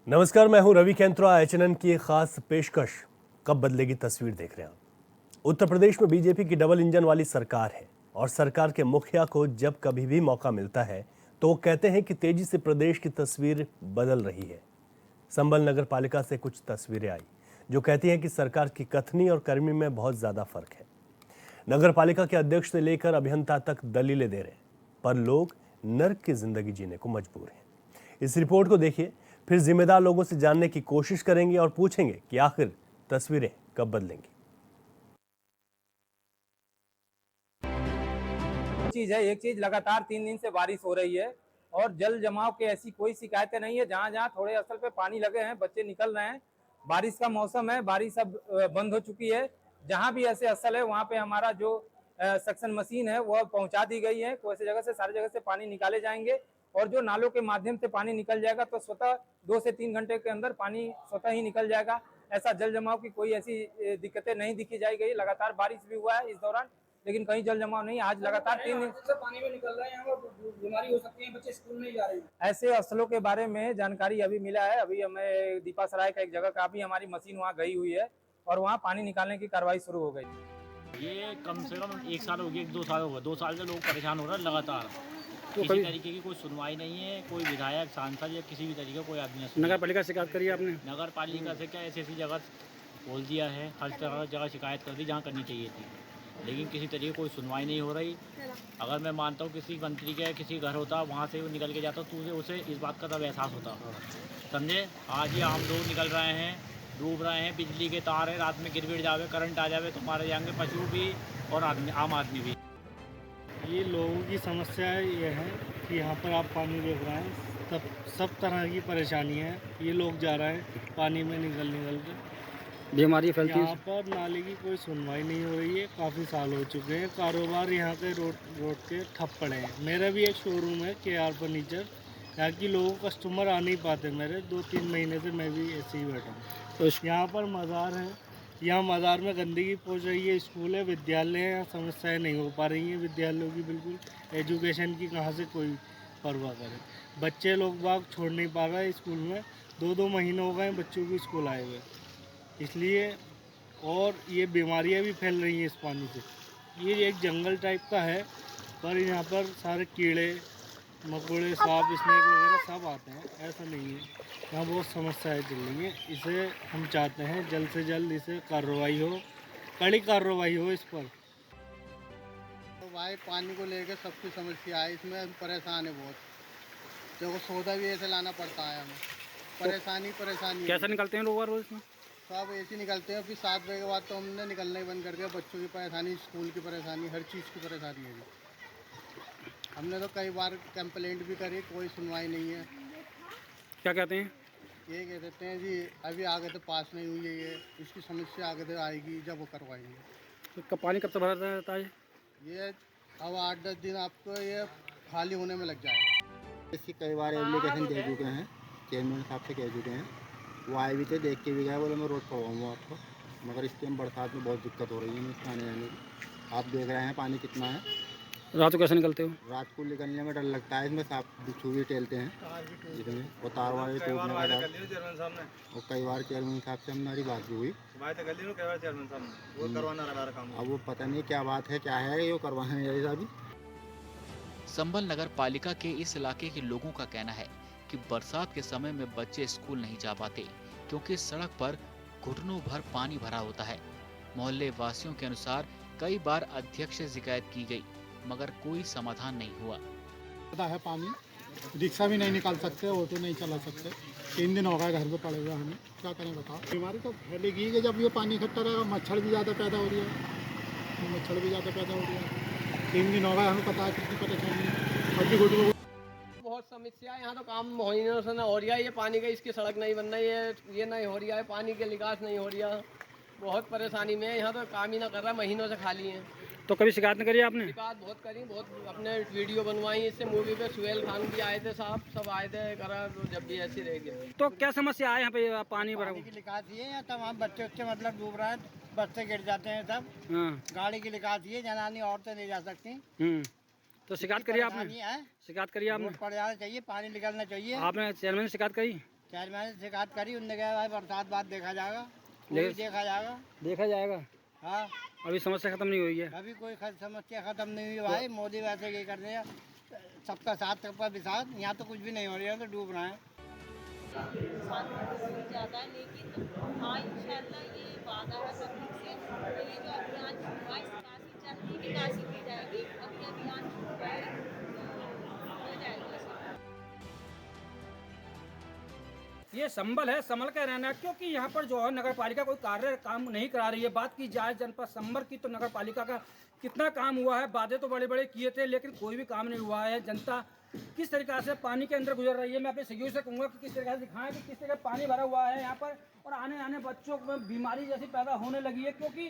नमस्कार, मैं हूं रवि कैंत्रा। एचएनएन की एक खास पेशकश कब बदलेगी तस्वीर देख रहे हैं आप। उत्तर प्रदेश में बीजेपी की डबल इंजन वाली सरकार है और सरकार के मुखिया को जब कभी भी मौका मिलता है तो वो कहते हैं कि तेजी से प्रदेश की तस्वीर बदल रही है। संभल नगर पालिका से कुछ तस्वीरें आई जो कहती हैं कि सरकार की कथनी और कर्मी में बहुत ज्यादा फर्क है। नगर पालिका के अध्यक्ष से लेकर अभियंता तक दलीलें दे रहे हैं, पर लोग नर्क की जिंदगी जीने को मजबूर हैं। इस रिपोर्ट को देखिए, फिर जिम्मेदार लोगों से जानने की कोशिश करेंगे और पूछेंगे कि आखिर तस्वीरें कब बदलेंगी। चीज है, एक चीज लगातार 3 दिन से बारिश हो रही है और जल जमाव की ऐसी कोई शिकायतें नहीं है। जहां जहां थोड़े असल पे पानी लगे हैं, बच्चे निकल रहे हैं। बारिश का मौसम है, बारिश अब बंद हो चुकी है। जहां भी ऐसे असल है वहां पे हमारा जो सक्शन मशीन है वह पहुंचा दी गई है। कोई ऐसी जगह से, सारी जगह से पानी निकाले जाएंगे और जो नालों के माध्यम से पानी निकल जाएगा तो स्वतः 2 से 3 घंटे के अंदर पानी स्वतः ही निकल जाएगा। ऐसा जल जमाव की कोई ऐसी दिक्कतें नहीं दिखी जाई गई। लगातार बारिश भी हुआ है इस दौरान, लेकिन कहीं जल जमाव नहीं। आज लगातार 3 दिन से पानी में निकल रहे हैं और बीमारी हो सकती है, बच्चे स्कूल नहीं जा रहे हैं। ऐसे अफसलों के बारे में जानकारी अभी मिला है। अभी हमें दीपा सराय का एक जगह का भी हमारी मशीन वहाँ गई हुई है और वहाँ पानी निकालने की कार्रवाई शुरू हो गई। ये कम से कम 1 साल हो गया, 2 साल हो गए। 2 साल से लोग परेशान हो रहे हैं लगातार। तो किसी तरीके की कोई सुनवाई नहीं है। कोई विधायक, सांसद या किसी भी तरीके का कोई आदमी नहीं। नगर पालिका से शिकायत करी आपने? नगर पालिका से क्या ऐसी जगह बोल दिया है, हर तरह जगह शिकायत कर दी जहाँ करनी चाहिए थी, लेकिन किसी तरीके कोई सुनवाई नहीं हो रही। अगर मैं मानता हूँ किसी मंत्री का किसी घर होता, वहाँ से वो निकल के जाता तो उसे इस बात का तब एहसास होता, समझे। आज ये आम लोग निकल रहे हैं, डूब रहे हैं। बिजली के तार है, रात में गिर जावे, करंट आ जावे तो मारे जाएंगे पशु भी और आदमी, आम आदमी भी। ये लोगों की समस्या ये है कि यहाँ पर आप पानी देख रहे हैं, तब सब तरह की परेशानी है। ये लोग जा रहे हैं पानी में निकल के, बीमारी फैलती यहाँ है। पर नाले की कोई सुनवाई नहीं हो रही है। काफ़ी साल हो चुके हैं, कारोबार यहाँ के रोड के ठप पड़े हैं। मेरा भी एक शोरूम है KR फर्नीचर। यहाँ की लोगों कस्टमर आ नहीं पाते मेरे। 2-3 महीने से मैं भी ऐसे ही बैठा हूँ। तो यहाँ पर मज़ार है, यहाँ मज़ार में गंदगी पहुँच रही है। स्कूल है, विद्यालय है, यहाँ समस्याएं नहीं हो पा रही हैं विद्यालयों की। बिल्कुल एजुकेशन की कहाँ से कोई परवाह करे। बच्चे लोग बाग छोड़ नहीं पा रहे स्कूल में। 2-2 महीने हो गए बच्चों को स्कूल आए हुए, इसलिए। और ये बीमारियाँ भी फैल रही हैं इस पानी से। ये एक जंगल टाइप का है, पर यहाँ पर सारे कीड़े मकोड़े, सांप, स्नेक वगैरह सब आते हैं। ऐसा नहीं है, यहाँ बहुत समस्याएं चल रही हैं। इसे हम चाहते हैं जल्द से जल्द इसे कार्रवाई हो, कड़ी कार्रवाई हो इस पर। तो भाई पानी को लेकर सबकी समस्या है, इसमें हम परेशान है बहुत। देखो सौदा भी ऐसे लाना पड़ता है हमें। परेशानी कैसे निकलते हैं लोग रोज इसमें? सब ऐसे निकलते हैं। फिर 7 बजे के बाद तो हमने निकलना ही बंद कर दिया। बच्चों की परेशानी, स्कूल की परेशानी, हर चीज़ की परेशानी है। हमने तो कई बार कंप्लेंट भी करी, कोई सुनवाई नहीं है। क्या कहते हैं? ये कह देते हैं जी अभी आगे तो पास नहीं हुई है, ये इसकी समस्या आगे तो आएगी जब वो करवाएंगे। तो पानी कब तक भरा रहता है? ये अब 8-10 दिन आपको ये खाली होने में लग जाएगा। इसकी कई बार एप्लीकेशन दे चुके हैं, चेयरमैन साहब से कह चुके हैं। वो आए भी थे, देख के भी गए, बोले मैं रोड पवाऊँगा आपको। मगर इस टाइम बरसात में बहुत दिक्कत हो रही है इसमें आने जाने की। आप देख रहे हैं पानी कितना है। रात को कैसे निकलते हो? रात को निकलने में डर लगता है। इसमें सांप बिच्छू भी टहलते हैं इसमें, और तार वाले टूटने का डर। और कई बार चेयरमैन साहब से हमारी बात भी हुई। अब वो पता नहीं क्या बात है, क्या है, ये करवाना है अभी। संभल नगर पालिका के इस इलाके के लोगों का कहना है कि बरसात के समय में बच्चे स्कूल नहीं जा पाते क्योंकि सड़क पर घुटनों भर पानी भरा होता है। मोहल्ले वासियों के अनुसार कई बार अध्यक्ष से शिकायत की गई मगर कोई समाधान नहीं हुआ। है पानी, रिक्शा भी नहीं निकाल सकते, ऑटो नहीं चला सकते। 3 दिन हो गए घर पे पड़े हुए, हमें क्या करें बताओ। बीमारी तो फैलेगी कि जब ये पानी इकट्ठा रहेगा। मच्छर भी ज़्यादा पैदा हो रही है, 3 दिन हो गए, हमें पता है कितनी परेशानी है। बहुत समस्या है यहाँ तो। काम महीनों से ना हो रहा है, ये पानी का, इसकी सड़क नहीं बन रही है, ये नहीं हो रहा है, पानी के निकास नहीं हो रहा। बहुत परेशानी में है यहाँ तो, काम ही ना कर रहा, महीनों से खाली है। तो कभी शिकायत नहीं करी आपने? शिकायत बहुत करी, बहुत अपने वीडियो बनवाई इससे। मूवी पे सुहेल खान भी आए थे, साहब सब आए थे, करा जब भी ऐसी रहेगी। तो क्या समस्या है यहाँ पे? पानी भरा पानी की निकास ये है, तमाम बच्चे मतलब डूब रहे हैं, बच्चे गिर जाते हैं सब। हाँ। गाड़ी की निकास ये, जनानी औरतें नहीं जा सकती। तो शिकायत करी आपने? शिकायत करी आपने? पड़ जाना चाहिए, पानी निकलना चाहिए। आपने चेयरमैन से शिकायत करी? चेयरमैन से शिकायत करी, उनने कहा भाई बरसात बाद देखा जाएगा, वो भी लेकिन- देखा जाएगा। देखा जाएगा, हाँ, अभी समस्या खत्म नहीं हुई है। अभी कोई समस्या खत्म नहीं हुई भाई। मोदी वैसे ये कर दिया, सबका साथ सबका विसाथ। यहाँ तो कुछ भी नहीं हो रहा है, तो डूब रहा है। ज़्यादा है, लेकिन हाँ इंशाल्लाह ये वादा है पब्लिक से कि ये जो अभियान शुरू हुआ है निकासी जल्द ही निकासी की जाएगी। अभी अभियान शुरू हुआ है तो हो जाएगा सब। ये संभल है, संभल का रहना है, क्योंकि यहाँ पर जो है नगर पालिका कोई कार्य काम नहीं करा रही है। बात की जाए जनपद संभल की तो नगर पालिका का कितना काम हुआ है, वादे तो बड़े बड़े किए थे लेकिन कोई भी काम नहीं हुआ है। जनता किस तरीक़ा से पानी के अंदर गुजर रही है, मैं अपने सहयोगी से कहूँगा कि किस तरीके से दिखाएं कि किस तरह पानी भरा हुआ है यहाँ पर, और आने आने बच्चों में बीमारी जैसी पैदा होने लगी है। क्योंकि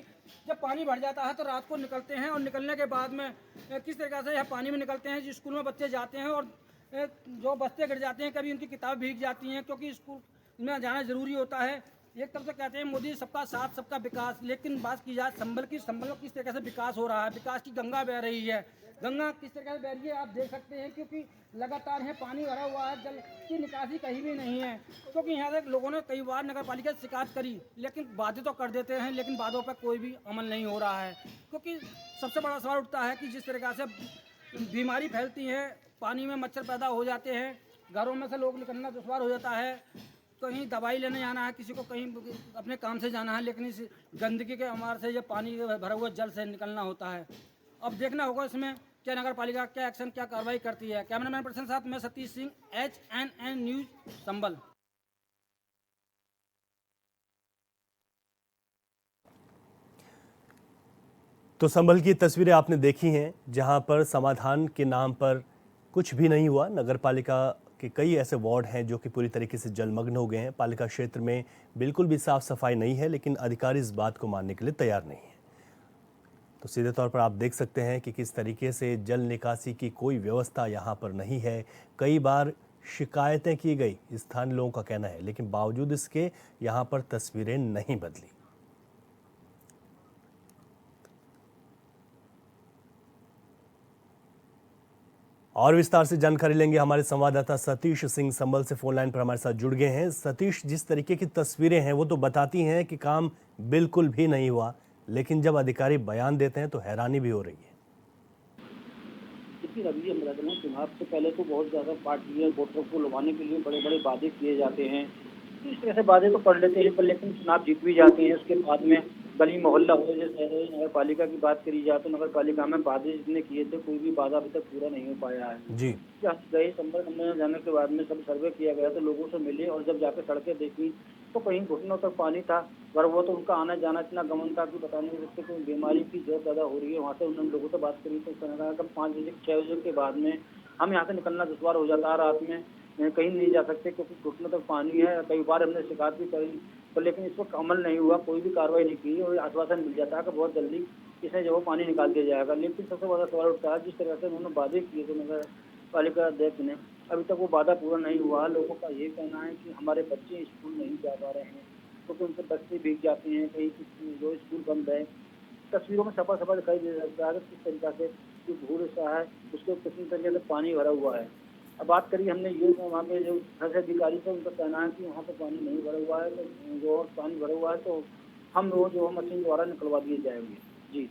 जब पानी भर जाता है तो रात को निकलते हैं और निकलने के बाद में किस तरीक़े से यहाँ पानी में निकलते हैं। स्कूल में बच्चे जाते हैं और जो बस्ते गिर जाते हैं, कभी उनकी किताब भीग जाती हैं, क्योंकि स्कूल में जाना जरूरी होता है। एक तरफ से कहते हैं मोदी सबका साथ सबका विकास, लेकिन बात की जाए संभल की, संभल में किस तरीके से विकास हो रहा है। विकास की गंगा बह रही है, गंगा किस तरीके से बह रही है आप देख सकते हैं, क्योंकि लगातार है पानी भरा हुआ है, जल की निकासी कहीं भी नहीं है। क्योंकि यहाँ से लोगों ने कई बार नगर पालिका से शिकायत करी, लेकिन वादे तो कर देते हैं लेकिन वादों पर कोई भी अमल नहीं हो रहा है। क्योंकि सबसे बड़ा सवाल उठता है कि जिस तरीके से बीमारी फैलती है, पानी में मच्छर पैदा हो जाते हैं, घरों में से लोग निकलना दुश्वार हो जाता है, कहीं दवाई लेने जाना है, किसी को कहीं अपने काम से जाना है, लेकिन इस गंदगी के अमार से ये पानी भरा हुआ जल से निकलना होता है। अब देखना होगा इसमें क्या नगर पालिका क्या एक्शन क्या कार्रवाई करती है। कैमरामैन पर्सन के साथ मैं सतीश सिंह, HNN न्यूज़ संभल। तो संभल की तस्वीरें आपने देखी हैं, जहां पर समाधान के नाम पर कुछ भी नहीं हुआ। नगर पालिका के कई ऐसे वार्ड हैं जो कि पूरी तरीके से जलमग्न हो गए हैं। पालिका क्षेत्र में बिल्कुल भी साफ सफाई नहीं है, लेकिन अधिकारी इस बात को मानने के लिए तैयार नहीं है। तो सीधे तौर पर आप देख सकते हैं कि किस तरीके से जल निकासी की कोई व्यवस्था यहाँ पर नहीं है। कई बार शिकायतें की गई, स्थानीय लोगों का कहना है, लेकिन बावजूद इसके यहाँ पर तस्वीरें नहीं बदली। और विस्तार से जानकारी लेंगे हमारे संवाददाता सतीश सिंह संभल से फोन लाइन पर हमारे साथ जुड़ गए हैं। सतीश, जिस तरीके की तस्वीरें हैं वो तो बताती हैं कि काम बिल्कुल भी नहीं हुआ, लेकिन जब अधिकारी बयान देते हैं तो हैरानी भी हो रही है। रवि अमृतला चुनाव से पहले तो बहुत ज्यादा पार्टी और वोटरों को लुभाने के लिए बड़े बड़े वादे किए जाते हैं। इस तरह से वादे तो कर लेते हैं, पर लेकिन चुनाव जीत भी जाते हैं। उसके बाद में गली मोहल्ला हो, जैसे नगर पालिका की बात करी जाए तो नगर पालिका में वादे जितने किए थे कोई भी वादा अभी तक पूरा नहीं हो पाया है जी। गए संपर्क में जाने के बाद में सब सर्वे किया गया तो लोगों से मिले, और जब जाकर सड़कें देखी तो कहीं घुटनों तक पानी था, पर वो तो उनका आना जाना इतना गमन था कि बता नहीं सकते। कोई बीमारी की जरूरत ज्यादा हो रही है। वहाँ से उन्होंने लोगों से बात करी तो कहा 5 बजे 6 बजे के बाद में हम यहाँ से निकलना दुश्वार हो जाता है। रात में कहीं नहीं जा सकते क्योंकि घुटनों तक पानी है। कई बार हमने शिकायत भी करी, पर लेकिन इस पर अमल नहीं हुआ, कोई भी कार्रवाई नहीं की, और आश्वासन मिल जाता है कि बहुत जल्दी इसे जो पानी निकाल दिया जाएगा। लेकिन सबसे बड़ा सवाल उठता है जिस तरह से उन्होंने वादे किए थे नगर पालिका अध्यक्ष ने, अभी तक वो वादा पूरा नहीं हुआ। लोगों का ये कहना है कि हमारे बच्चे स्कूल नहीं जा पा रहे हैं, क्योंकि उनके बच्चे भीग जाते हैं, कहीं जो स्कूल बंद है। तस्वीरों में सफा सफा दिखाई दे सकता है किस तरीका से जो धूल सा है उसके कितनी तरीके से पानी भरा हुआ है। अब बात करी हमने ये वहाँ पे जो कृषि अधिकारी थे उनका कहना है कि वहाँ पे पानी नहीं भरा हुआ है, तो जो पानी भरा हुआ है तो हम लोग जो मशीन द्वारा निकलवा दिए जाएंगे। जी,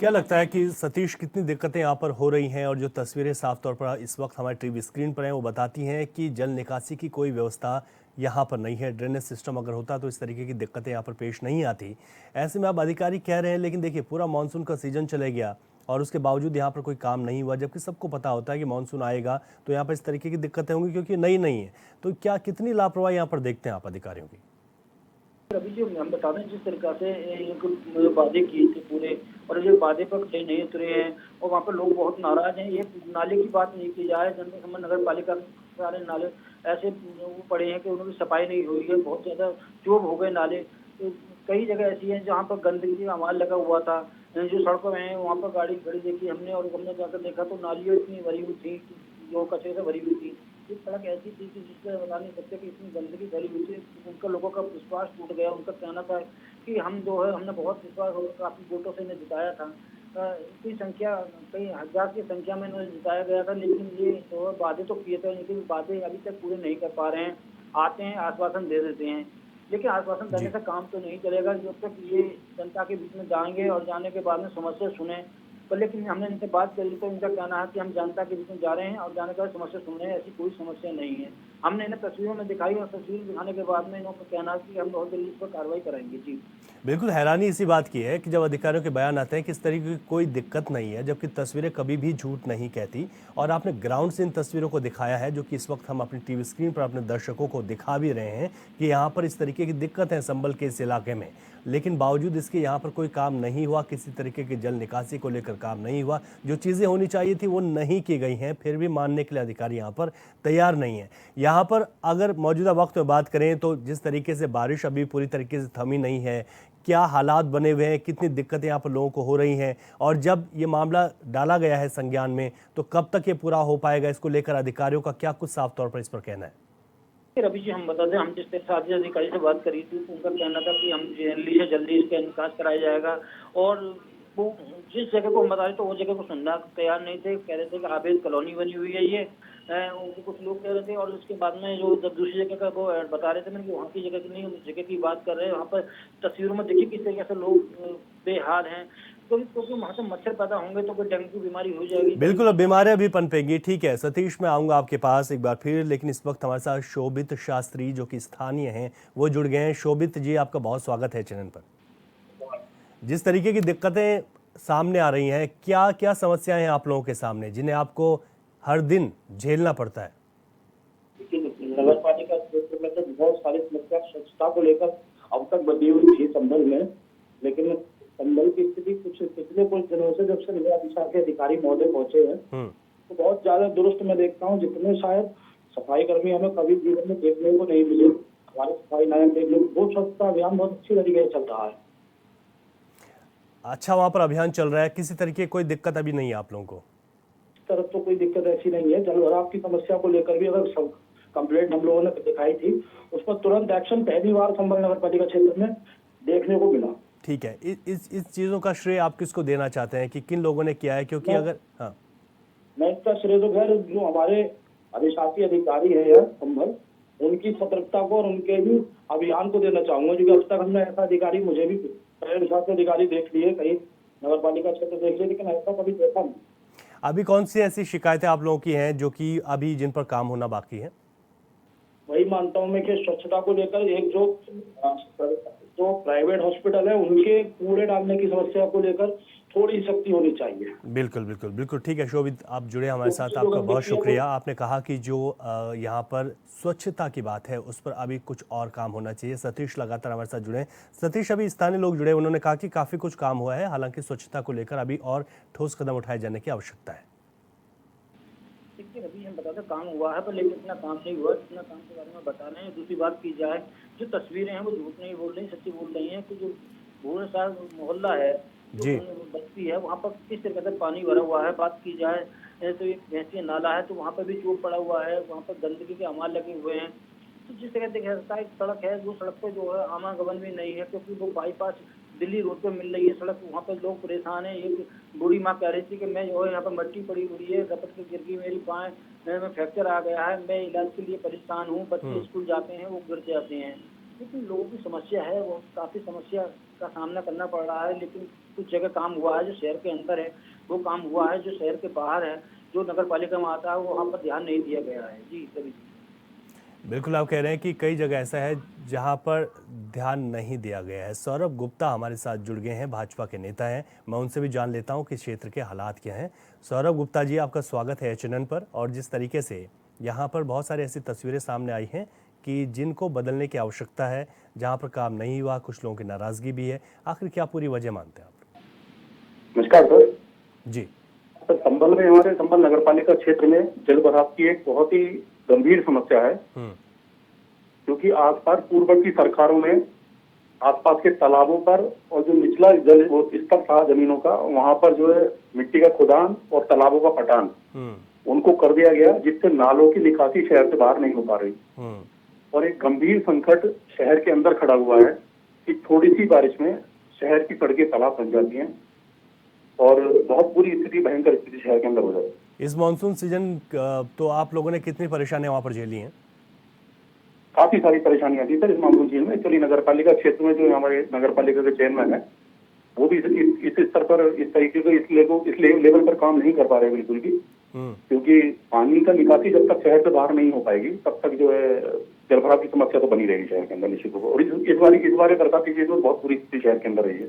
क्या लगता है कि सतीश कितनी दिक्कतें यहाँ पर हो रही हैं, और जो तस्वीरें साफ तौर पर इस वक्त हमारे टीवी स्क्रीन पर हैं वो बताती हैं कि जल निकासी की कोई व्यवस्था यहाँ पर नहीं है। ड्रेनेज सिस्टम अगर होता तो इस तरीके की दिक्कतें यहाँ पर पेश नहीं आती। ऐसे में अब अधिकारी कह रहे हैं, लेकिन देखिए पूरा मानसून का सीजन चले गया और उसके बावजूद यहाँ पर कोई काम नहीं हुआ, जबकि सबको पता होता है कि मानसून आएगा तो यहाँ पर इस तरीके की दिक्कतें होंगी क्योंकि नई नहीं है। तो क्या कितनी लापरवाही यहाँ पर देखते हैं आप अधिकारियों की? अभी जो हम बता दें जिस तरीका से वादे किए थे पूरे, और ये वादे पर खड़े नहीं उतरे हैं और वहाँ पर लोग बहुत नाराज हैं। ये नाले की बात नहीं की जाए, जनपद संभल नगर पालिका सारे नाले ऐसे पड़े हैं कि उन्होंने सफाई नहीं हुई है, बहुत ज़्यादा चोब हो गए नाले। तो कई जगह ऐसी हैं जहाँ पर गंदगी का माल लगा हुआ था। जो सड़कों में वहाँ पर गाड़ी खड़ी देखी हमने, और हमने जाकर देखा तो नालियाँ इतनी भरी हुई थी जो कचरे से भरी हुई थी। ये सड़क ऐसी थी कि जिससे बता नहीं सकते कि इतनी गंदगी फैली हुई थी। उनका लोगों का विश्वास टूट गया। उनका कहना था कि हम जो है हमने बहुत विश्वास काफ़ी वोटों से इन्हें जिताया था, इतनी संख्या कई हज़ार की संख्या में इन्हें जिताया गया था, लेकिन ये जो वादे तो किए थे लेकिन वादे अभी तक पूरे नहीं कर पा रहे हैं। आते हैं, आश्वासन दे देते हैं, लेकिन आश्वासन देने से काम तो नहीं चलेगा जब तक ये जनता के बीच में जाएंगे और जाने के बाद में समस्या सुने। पर लेकिन हमने इनसे बात करी तो इनका कहना है कि हम जनता के बीच में जा रहे हैं और जाने के बाद समस्या सुन रहे हैं, ऐसी कोई समस्या नहीं है। हमने इन्हें तस्वीरों में दिखाई और तस्वीर दिखाने के बाद में इनका कहना है कि हम बहुत जल्दी इस पर कार्रवाई कराएंगे। जी बिल्कुल हैरानी इसी बात की है कि जब अधिकारियों के बयान आते हैं कि इस तरीके की कोई दिक्कत नहीं है, जबकि तस्वीरें कभी भी झूठ नहीं कहती। और आपने ग्राउंड से इन तस्वीरों को दिखाया है जो कि इस वक्त हम अपनी टीवी स्क्रीन पर अपने दर्शकों को दिखा भी रहे हैं कि यहाँ पर इस तरीके की दिक्कत है संभल के इस इलाके में, लेकिन बावजूद इसके यहाँ पर कोई काम नहीं हुआ, किसी तरीके की जल निकासी को लेकर काम नहीं हुआ, जो चीज़ें होनी चाहिए थी वो नहीं की गई हैं, फिर भी मानने के लिए अधिकारी यहाँ पर तैयार नहीं है। यहाँ पर अगर मौजूदा वक्त में बात करें तो जिस तरीके से बारिश अभी पूरी तरीके से थमी नहीं है, क्या हालात बने हुए हैं, कितनी दिक्कतें यहाँ पर लोगों को हो रही हैं, और जब ये मामला डाला गया है संज्ञान में तो कब तक ये पूरा हो पाएगा, इसको लेकर अधिकारियों का क्या कुछ साफ तौर पर इस पर कहना है? रवि जी, हम बता दें, हम जिस साथी अधिकारी से बात करी थी तो उनका कहना था कि हम जल्दी से जल्दी इसका निकास कराया जाएगा, और वो जिस जगह को हम बता रहे तो वो जगह को सुनना तैयार नहीं थे। कह रहे थे कि अवैध कॉलोनी बनी हुई है ये, उनके कुछ लोग कह रहे थे। और उसके बाद में जो जब दूसरी जगह का वो बता रहे थे मैंने कि वहाँ की जगह की नहीं, उस जगह की बात कर रहे हैं। वहाँ पर तस्वीरों में देखिए किस तरीके से लोग बेहाल हैं, क्योंकि वहाँ से मच्छर पैदा होंगे तो कोई डेंगू बीमारी हो जाएगी। बिल्कुल, अब बीमारियां भी पनपेंगी। ठीक है सतीश, मैं आऊंगा आपके पास एक बार फिर, लेकिन इस वक्त हमारे साथ शोभित शास्त्री जो कि स्थानीय हैं वो जुड़ गए हैं। शोभित जी, आपका बहुत स्वागत है चैनल पर। जिस तरीके की दिक्कतें सामने आ रही हैं, क्या क्या समस्याएं हैं आप लोगों के सामने जिन्हें आपको हर दिन झेलना पड़ता है? नगर पालिका क्षेत्र में तो बहुत सारी समस्या स्वच्छता को लेकर अब तक बनी हुई थी संभल में, लेकिन संभल की स्थिति कुछ पिछले कुछ दिनों से जब से नगर अभिशार के अधिकारी महोदय पहुंचे हैं तो बहुत ज्यादा दुरुस्त मैं देखता हूँ, जितने शायद सफाई कर्मी हमें कभी जीवन में देखने को नहीं मिले। हमारे सफाई नायक देखने को वो स्वच्छता अभियान बहुत अच्छी तरीके से चल रहा है। अच्छा, वहाँ पर अभियान चल रहा है, किसी तरीके कोई दिक्कत अभी नहीं है आप लोगों को? इस तरफ तो कोई दिक्कत ऐसी नहीं है। जल भराव की समस्या को लेकर भी अगर सब कंप्लेंट हम लोगों ने दिखाई थी, उस पर तुरंत एक्शन पहली बार संभल नगर पालिका क्षेत्र में देखने को मिला। ठीक है, इस चीज़ों का श्रेय आप किसको देना चाहते हैं कि किन लोगों ने किया है? क्योंकि अगर मैं इसका श्रेय तो खैर जो हमारे अधिशासी अधिकारी है यार संभल, उनकी सतर्कता को और उनके भी अभियान को देना चाहूंगा, क्योंकि अब तक हमने ऐसा अधिकारी मुझे भी अधिशासी अधिकारी देख लिए, कहीं नगर पालिका क्षेत्र देख लिए, लेकिन ऐसा कभी देखा नहीं। अभी कौन सी ऐसी शिकायतें आप लोगों की हैं जो कि अभी जिन पर काम होना बाकी है? वही मानता हूँ मैं कि स्वच्छता को लेकर एक जो प्राइवेट हॉस्पिटल है उनके कूड़े डालने की समस्या को लेकर थोड़ी सख्ती होनी चाहिए। बिल्कुल बिल्कुल बिल्कुल, ठीक है शोभित, आप जुड़े हमारे साथ, आपका बहुत शुक्रिया। आपने कहा कि जो यहाँ पर स्वच्छता की बात है उस पर अभी कुछ और काम होना चाहिए। सतीश लगातार हमारे साथ जुड़े हैं। सतीश, अभी स्थानीय लोग जुड़े, उन्होंने कहा कि काफ़ी कुछ काम हुआ है, हालांकि स्वच्छता को लेकर अभी और ठोस कदम उठाए जाने की आवश्यकता है। देखिए अभी हम बताते काम हुआ है, पर लेकिन इतना काम नहीं हुआ जितना काम के बारे में बता रहे हैं। दूसरी बात की जाए, जो तस्वीरें हैं वो झूठ नहीं बोल रही, सच्ची बोल रही हैं कि जो भूरे साहब मोहल्ला है जी बस्ती है, वहाँ पर किस तरह से पानी भरा हुआ है। बात की जाए तो एक भैंसी नाला है तो वहाँ पर भी चोट पड़ा हुआ है, वहाँ पर गंदगी के अमाल लगे हुए हैं। तो जिस तरह से एक सड़क है, वो सड़क पर जो है आवागमन भी नहीं है, क्योंकि वो बाईपास दिल्ली रोड पे मिल रही है सड़क, वहाँ पर लोग परेशान हैं। एक बूढ़ी माँ कह रही थी कि मैं जो है यहाँ पर मट्टी पड़ी हुई है, रपट के गिर गई मेरी पाँव में फ्रैक्चर आ गया है, मैं इलाज के लिए परेशान हूँ। बच्चे स्कूल जाते हैं वो गिर जाते हैं, लेकिन लोगों की समस्या है, वो काफ़ी समस्या का सामना करना पड़ रहा है। लेकिन कुछ जगह काम हुआ है जो शहर के अंदर है, वो काम हुआ है जो शहर के बाहर है, जो नगर पालिका में आता है वहाँ पर ध्यान नहीं दिया गया है। जी सभी बिल्कुल, आप कह रहे हैं कि कई जगह ऐसा है जहां पर ध्यान नहीं दिया गया है। सौरभ गुप्ता हमारे साथ जुड़ गए हैं, भाजपा के नेता हैं, मैं उनसे भी जान लेता हूं कि क्षेत्र के हालात क्या हैं। सौरभ गुप्ता जी, आपका स्वागत है एचएनएन पर। और जिस तरीके से यहां पर बहुत सारी ऐसी तस्वीरें सामने आई हैं कि जिनको बदलने की आवश्यकता है, जहाँ पर काम नहीं हुआ, कुछ लोगों की नाराजगी भी है, आखिर क्या पूरी वजह मानते हैं आप? नमस्कार सर जी। सर, संभल में हमारे संभल नगर पालिका क्षेत्र में जल भराव की एक बहुत ही गंभीर समस्या है, क्योंकि आसपास पूर्ववर्ती सरकारों में आसपास के तालाबों पर और जो निचला जल स्तर था जमीनों का, वहां पर जो है मिट्टी का खुदान और तालाबों का पटान उनको कर दिया गया, जिससे नालों की निकासी शहर से बाहर नहीं हो पा रही। और एक गंभीर संकट शहर के अंदर खड़ा हुआ है कि थोड़ी सी बारिश में शहर की सड़कें तालाब बन जाती हैं और बहुत बुरी स्थिति, भयंकर स्थिति शहर के अंदर हो जाती है। इस मानसून सीजन तो आप लोगों ने कितनी परेशानियां वहां पर झेली हैं? काफी सारी परेशानियां थी सर इस मानसून सीजन में। एक्चुअली नगर पालिका क्षेत्र में जो हमारे नगर पालिका के चेयरमैन है वो भी इस स्तर पर इस तरीके से इस लेवल पर काम नहीं कर पा रहे बिल्कुल भी, क्योंकि पानी का निकासी जब तक शहर से बाहर नहीं हो पाएगी तब तक जो है जल भराव की समस्या तो बनी रहेगी शहर के अंदर निश्चित रूप से। और इस बार बरसात की तो बहुत बुरी स्थिति शहर के अंदर रही है।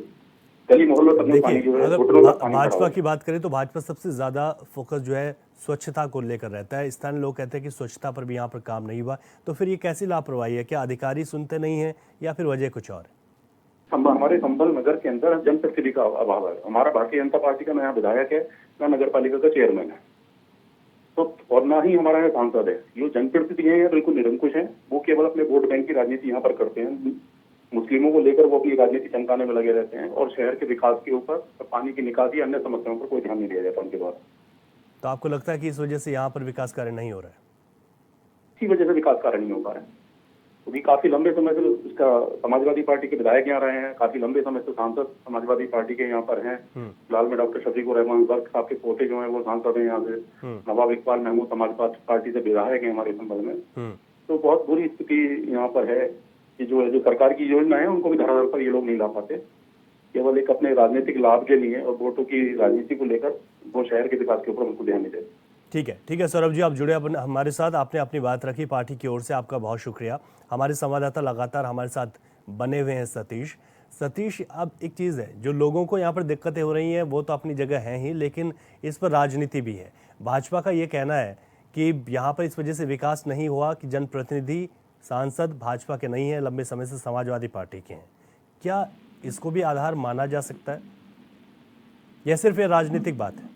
गली मोहल्लों तक में पानी जो है घुटनों तक पानी भाजपा की बात करें तो भाजपा सबसे ज्यादा फोकस जो है स्वच्छता को लेकर रहता है। स्थानीय लोग कहते हैं कि स्वच्छता पर भी यहाँ पर काम नहीं हुआ, तो फिर ये कैसी लापरवाही है? क्या अधिकारी सुनते नहीं है या फिर वजह कुछ और है? हमारे संभल नगर के अंदर जनप्रतिनिधि का अभाव है। हमारा भारतीय जनता पार्टी का नया विधायक है, ना नगर पालिका का चेयरमैन है, तो और ना ही हमारा यहाँ सांसद है। ये जनप्रतिनिधि है बिल्कुल निरंकुश है। वो केवल अपने वोट बैंक की राजनीति यहाँ पर करते हैं। मुस्लिमों को लेकर वो अपनी राजनीति चमकाने में लगे रहते हैं और शहर के विकास के ऊपर, पानी की निकासी, अन्य समस्याओं पर कोई ध्यान नहीं दिया जाता उनके द्वारा। तो आपको लगता है कि इस वजह से यहाँ पर विकास कार्य नहीं हो रहा है? इसी वजह से विकास कार्य नहीं हो पा रहे हैं, क्योंकि काफी लंबे समय से इसका समाजवादी पार्टी के विधायक यहाँ रहे हैं, काफी लंबे समय से सांसद समाजवादी पार्टी के यहाँ पर हैं। फिलहाल में डॉक्टर शफीकुर रहमान वर्क साहब के पोते जो है वो सांसद हैं यहाँ से। नवाब इकबाल महमूद समाजवादी पार्टी से विधायक है हमारे संबंध में। तो बहुत बुरी स्थिति यहाँ पर है कि जो सरकार की योजना है उनको भी धरातल पर ये लोग नहीं ला पाते। केवल एक अपने राजनीतिक लाभ के लिए और वोटों की राजनीति को लेकर वो शहर के विकास के ऊपर उनको ध्यान नहीं देते। ठीक है सौरभ जी, आप जुड़े हमारे साथ, आपने अपनी बात रखी पार्टी की ओर से, आपका बहुत शुक्रिया। हमारे संवाददाता लगातार हमारे साथ बने हुए हैं सतीश। अब एक चीज़ है, जो लोगों को यहाँ पर दिक्कतें हो रही हैं वो तो अपनी जगह हैं ही, लेकिन इस पर राजनीति भी है। भाजपा का ये कहना है कि यहाँ पर इस वजह से विकास नहीं हुआ कि जनप्रतिनिधि सांसद भाजपा के नहीं है, लंबे समय से समाजवादी पार्टी के हैं। क्या इसको भी आधार माना जा सकता है या सिर्फ ये राजनीतिक बात है?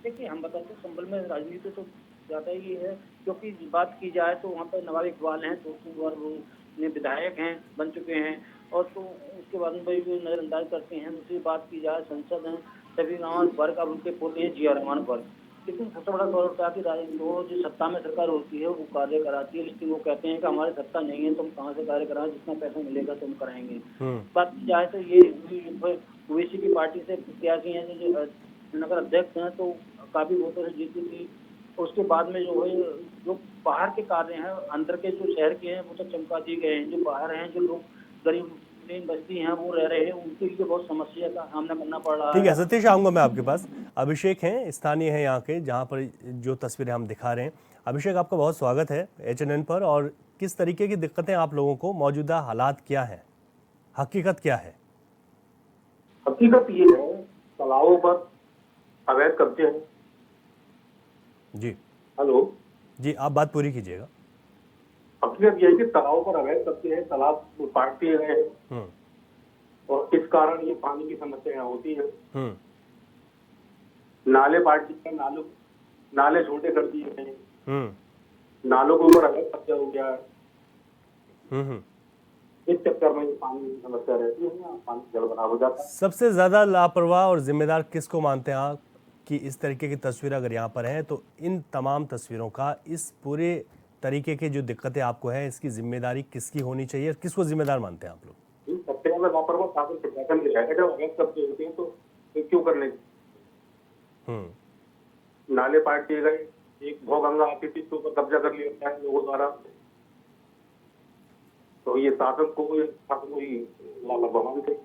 देखिए, हम बताते हैं संभल में राजनीति तो ज़्यादा ही है, क्योंकि बात की जाए तो वहाँ पर नवाब इकबाल हैं, 2 बार वो विधायक हैं, बन चुके हैं, और तो उसके बाद में भाई वो नजरअंदाज करते हैं। दूसरी बात की जाए संसद हैं शफीक रहमान वर्क, अब उनके पोते हैं जिया रहमान वर्क। लेकिन सबसे बड़ा सवाल उठता है कि जो सत्ता में सरकार होती है वो कार्य कराती है, लेकिन वो कहते हैं कि हमारी सत्ता नहीं है तो हम कहाँ से कार्य कराएं, जितना पैसा मिलेगा तो हम कराएंगे। बात की जाए तो ये ओवैसी की पार्टी से प्रत्याशी हैं जो नगर अध्यक्ष हैं, तो काफी वोटों से जीती थी। उसके बाद में जो है जो बाहर के कार्य हैं, अंदर के जो शहर के हैं वो तो चमका दिए गए हैं। जो बाहर हैं, जो लोग गरीब बस्ती हैं वो रह रहे हैं, उनके लिए बहुत समस्या का सामना करना पड़ रहा है। ठीक है सतीश, आऊँगा मैं आपके पास। अभिषेक हैं, स्थानीय हैं यहाँ के, जहाँ पर जो तस्वीरें हम दिखा रहे हैं। अभिषेक, आपका बहुत स्वागत है HNN पर। और किस तरीके की दिक्कतें आप लोगों को, मौजूदा हालात क्या है, हकीकत क्या है? हकीकत ये है, तालाबों पर अवैध कब्जे हैं। जी हेलो जी, आप बात पूरी कीजिएगा। हकीकत यह है कि तालाबों पर अवैध कब्जे हैं, तालाब काट दिए गए हैं और इस कारण ये पानी की समस्या यहाँ होती है। नाले पाट दिए हैं, नाले छोटे कर दिए हैं, नालों के ऊपर अवैध कब्जा हो गया है। इस चक्कर में पानी की समस्या रहती है, पानी जल भराव हो जाता है। सबसे ज्यादा लापरवाह और जिम्मेदार किसको मानते हैं आप कि इस तरीके की तस्वीर अगर यहाँ पर है, तो इन तमाम तस्वीरों का, इस पूरे तरीके की जो दिक्कतें आपको है, इसकी जिम्मेदारी किसकी होनी चाहिए, किसको जिम्मेदार मानते हैं आप लोग? सबसे ज्यादा लापरवाह शासन प्रशासन के है। जब अवैध कब्जे होते हैं तो क्यों करने? नाले पाट दिए गए, एक भौगंगा आती थी तो ऊपर कब्जा कर लिया है लोगों द्वारा, तो ये शासन को ही लापरवाह मानते।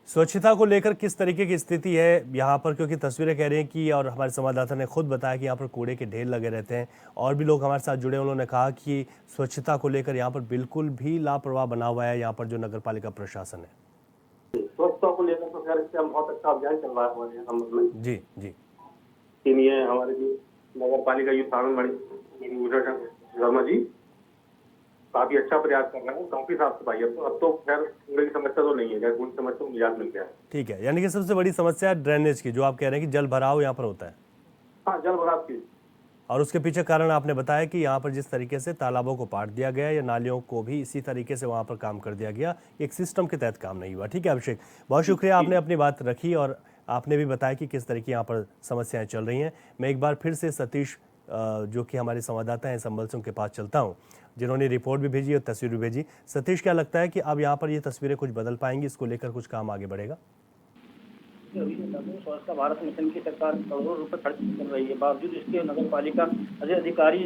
स्वच्छता को लेकर किस तरीके की स्थिति है यहाँ पर? क्योंकि तस्वीरें कह रही हैं कि, और हमारे संवाददाता ने खुद बताया कि यहाँ पर कूड़े के ढेर लगे रहते हैं, और भी लोग हमारे साथ जुड़े, उन्होंने कहा कि स्वच्छता को लेकर यहाँ पर बिल्कुल भी लापरवाह बना हुआ है यहाँ पर जो नगर पालिका प्रशासन है। स्वच्छता को लेकर तो खैर इससे बहुत अच्छा अभियान चल रहा है हमारे यहाँ। जी जी, ये हमारे जो नगर पालिका युक्त शर्मा जी काफी अच्छा प्रयास कर रहे हैं, काफी साफ सफाई। अब तो खैर कूड़े की समस्या तो नहीं है, कूड़े की समस्या को निजात मिल गया है। ठीक है, यानी कि सबसे बड़ी समस्या ड्रेनेज की, जो आप कह रहे हैं कि जल भराव यहाँ पर होता है। हाँ, जल भराव की। और उसके पीछे कारण आपने बताया कि यहाँ पर जिस तरीके से तालाबों को पाट दिया गया या नालियों को भी इसी तरीके से वहाँ पर काम कर दिया गया, एक सिस्टम के तहत काम नहीं हुआ। ठीक है अभिषेक, बहुत शुक्रिया, आपने अपनी बात रखी और आपने भी बताया कि किस तरीके यहाँ पर समस्याएं चल रही हैं। मैं एक बार फिर से सतीश, जो कि हमारे संवाददाता हैं संभल से, उनके पास चलता हूँ, जिन्होंने रिपोर्ट भी भेजी और तस्वीर भी भेजी। सतीश, क्या लगता है कि अब यहाँ पर ये तस्वीरें कुछ बदल पाएंगी, इसको लेकर कुछ काम आगे बढ़ेगा? स्वच्छता भारत मिशन की सरकार करोड़ों रुपए खर्च कर रही है, बावजूद इसके नगर पालिका अधिकारी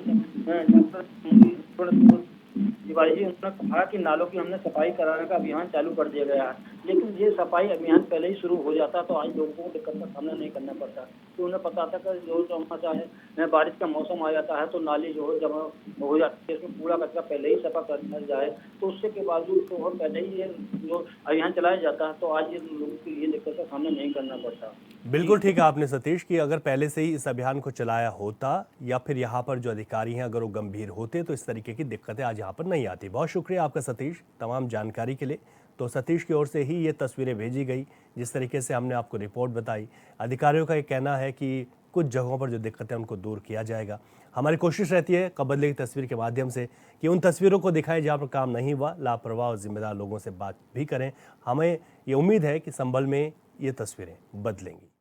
तिवारी जी, उन्होंने कहा कि नालों की हमने सफाई कराने का अभियान चालू कर दिया गया है, लेकिन ये सफाई अभियान पहले ही शुरू हो जाता तो आज लोगों को दिक्कत का सामना नहीं करना पड़ता। तो उन्हें पता था कि जो समस्या है, बारिश का मौसम आ जाता है तो नाली जो है जमा हो जाती है, इसमें कूड़ा कचरा पहले ही सफा कर दिया जाए, तो उससे के बावजूद तो और पहले ही ये जो अभियान चलाया जाता है तो आज ये लोगों को ये दिक्कत का सामना नहीं करना पड़ता। बिल्कुल ठीक है आपने सतीश कि अगर पहले से ही इस अभियान को चलाया होता या फिर यहाँ पर जो अधिकारी हैं अगर वो गंभीर होते तो इस तरीके की दिक्कतें आज यहाँ पर नहीं आती। बहुत शुक्रिया आपका सतीश तमाम जानकारी के लिए। तो सतीश की ओर से ही ये तस्वीरें भेजी गई, जिस तरीके से हमने आपको रिपोर्ट बताई। अधिकारियों का ये कहना है कि कुछ जगहों पर जो दिक्कतें उनको दूर किया जाएगा। हमारी कोशिश रहती है कब बदले की तस्वीर के माध्यम से कि उन तस्वीरों को दिखाएं जहाँ पर काम नहीं हुआ, लापरवाह और जिम्मेदार लोगों से बात भी करें। हमें ये उम्मीद है कि संभल में ये तस्वीरें बदलेंगी।